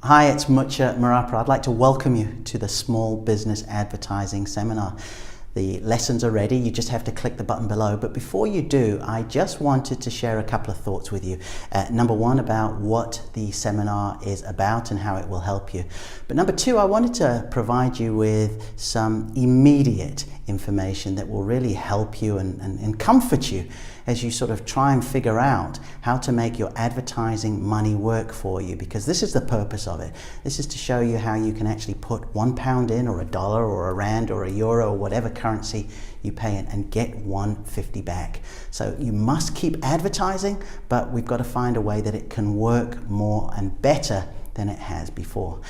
Hi, it's Mucha Marapra. I'd like to welcome you to the Small Business Advertising Seminar. The lessons are ready, you just have to click the button below. But before you do, I just wanted to share a couple of thoughts with you. Number one, about what the seminar is about and how it will help you. But number two, I wanted to provide you with some immediate information that will really help you and comfort you as you sort of try and figure out how to make your advertising money work for you, because this is the purpose of it. This is to show you how you can actually put £1 in, or $1 or £1 or €1 or whatever currency you pay in and get $1.50 back. So you must keep advertising, but we've got to find a way that it can work more and better than it has before.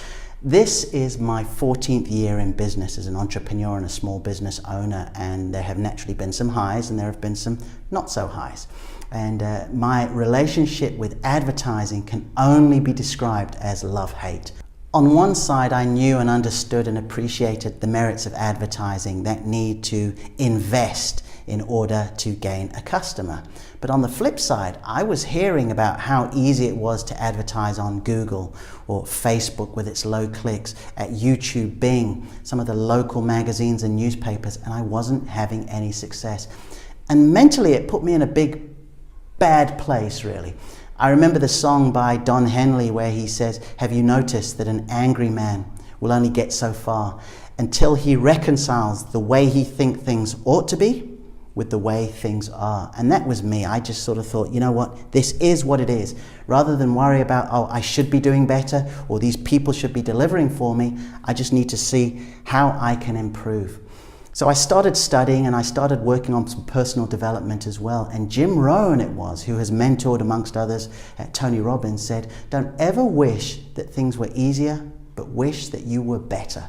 This is my 14th year in business as an entrepreneur and a small business owner, and there have naturally been some highs and there have been some not so highs. And my relationship with advertising can only be described as love-hate. On one side, I knew and understood and appreciated the merits of advertising, that need to invest in order to gain a customer. But on the flip side, I was hearing about how easy it was to advertise on Google or Facebook with its low clicks, at YouTube, Bing, some of the local magazines and newspapers, and I wasn't having any success. And mentally, it put me in a big, bad place, really. I remember the song by Don Henley where he says, "Have you noticed that an angry man will only get so far until he reconciles the way he thinks things ought to be with the way things are?" And that was me. I just sort of thought, you know what, this is what it is. Rather than worry about, oh, I should be doing better, or these people should be delivering for me, I just need to see how I can improve. So I started studying and I started working on some personal development as well. And Jim Rohn it was, who has mentored amongst others at Tony Robbins, said, "Don't ever wish that things were easier, but wish that you were better."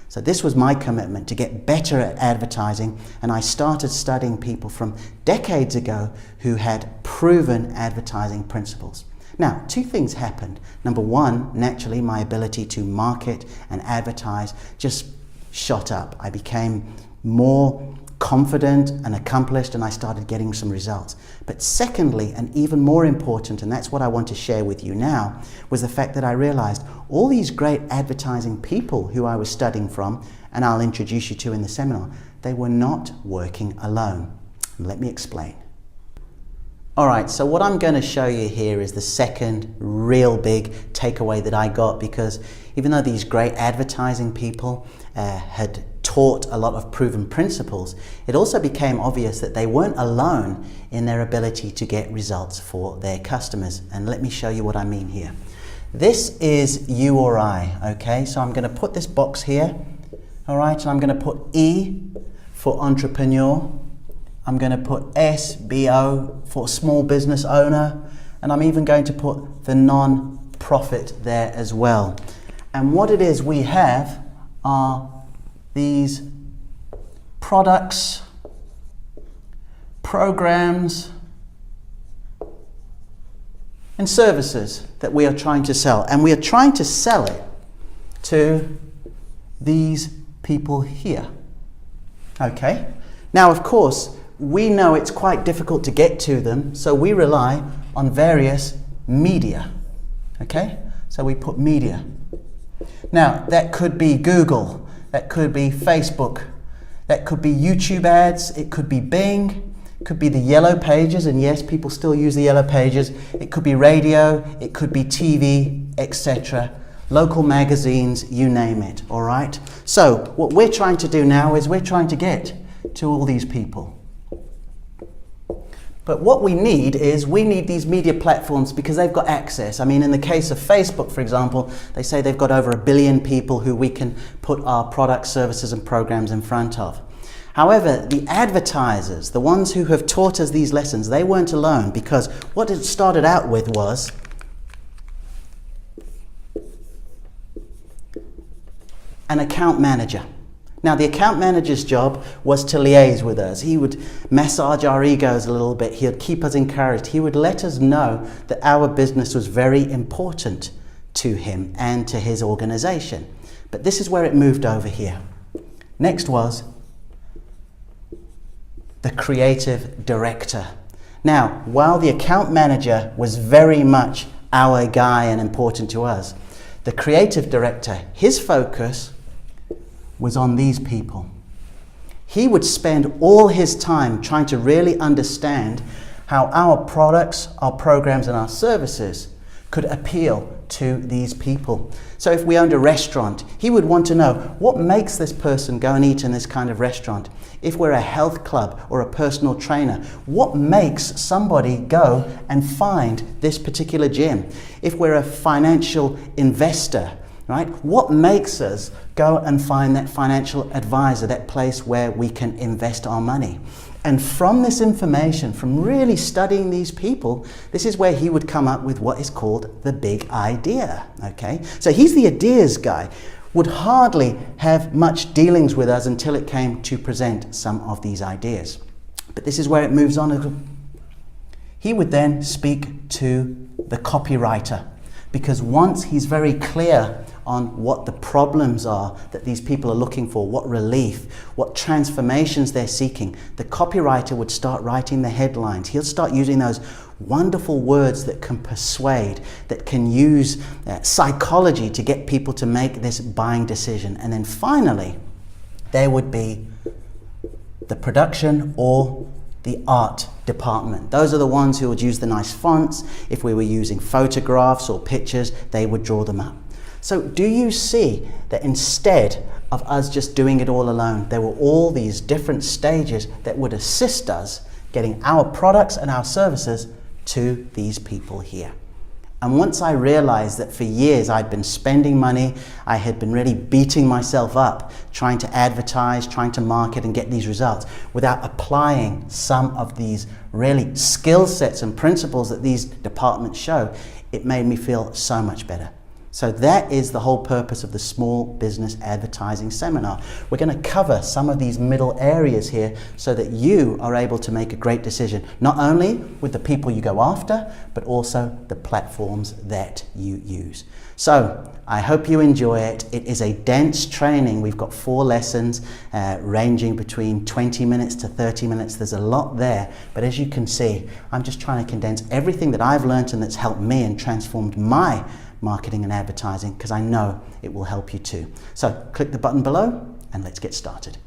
So this was my commitment, to get better at advertising, and I started studying people from decades ago who had proven advertising principles. Now, two things happened. Number one, naturally, my ability to market and advertise just shot up. I became more confident and accomplished, and I started getting some results. But secondly, and even more important, and that's what I want to share with you now, was the fact that I realized all these great advertising people who I was studying from, and I'll introduce you to in the seminar, they were not working alone. Let me explain. All right, so what I'm going to show you here is the second real big takeaway that I got, because even though these great advertising people had taught a lot of proven principles, it also became obvious that they weren't alone in their ability to get results for their customers. And let me show you what I mean here. This is you or I, okay? So I'm going to put this box here, all right? And I'm going to put E for entrepreneur. I'm going to put SBO for small business owner. And I'm even going to put the non-profit there as well. And what it is we have are these products, programs, and services that we are trying to sell. And we are trying to sell it to these people here. Okay? Now, of course, we know it's quite difficult to get to them, so we rely on various media. Okay? So we put media. Now, that could be Google. That could be Facebook, that could be YouTube ads, it could be Bing, it could be the Yellow Pages, and yes, people still use the Yellow Pages, it could be radio, it could be TV, etc. Local magazines, you name it, all right? So what we're trying to do now is we're trying to get to all these people. But what we need these media platforms because they've got access. I mean, in the case of Facebook, for example, they say they've got over 1 billion people who we can put our products, services, and programs in front of. However, the advertisers, the ones who have taught us these lessons, they weren't alone, because what it started out with was an account manager. Now, the account manager's job was to liaise with us. He would massage our egos a little bit. He would keep us encouraged. He would let us know that our business was very important to him and to his organization. But this is where it moved over here. Next was the creative director. Now, while the account manager was very much our guy and important to us, The creative director, his focus was on these people. He would spend all his time trying to really understand how our products, our programs, and our services could appeal to these people. So if we owned a restaurant, he would want to know what makes this person go and eat in this kind of restaurant. If we're a health club or a personal trainer, what makes somebody go and find this particular gym? If we're a financial investor, right, what makes us go and find that financial advisor, that place where we can invest our money? And from this information, from really studying these people, this is where he would come up with what is called the big idea, okay? So he's the ideas guy, would hardly have much dealings with us until it came to present some of these ideas. But this is where it moves on. He would then speak to the copywriter, because once he's very clear on what the problems are that these people are looking for, what relief, what transformations they're seeking, the copywriter would start writing the headlines. He'll start using those wonderful words that can persuade, that can use psychology to get people to make this buying decision. And then finally, there would be the production or the art department. Those are the ones who would use the nice fonts. If we were using photographs or pictures, they would draw them up. So do you see that instead of us just doing it all alone, there were all these different stages that would assist us getting our products and our services to these people here? And once I realized that for years I'd been spending money, I had been really beating myself up, trying to advertise, trying to market and get these results without applying some of these really skill sets and principles that these departments show, it made me feel so much better. So that is the whole purpose of the Small Business Advertising Seminar. We're going to cover some of these middle areas here so that you are able to make a great decision, not only with the people you go after, but also the platforms that you use. So I hope you enjoy it. It is a dense training. We've got 4 lessons ranging between 20 minutes to 30 minutes. There's a lot there, but as you can see, I'm just trying to condense everything that I've learned and that's helped me and transformed my marketing and advertising, because I know it will help you too. So click the button below and let's get started.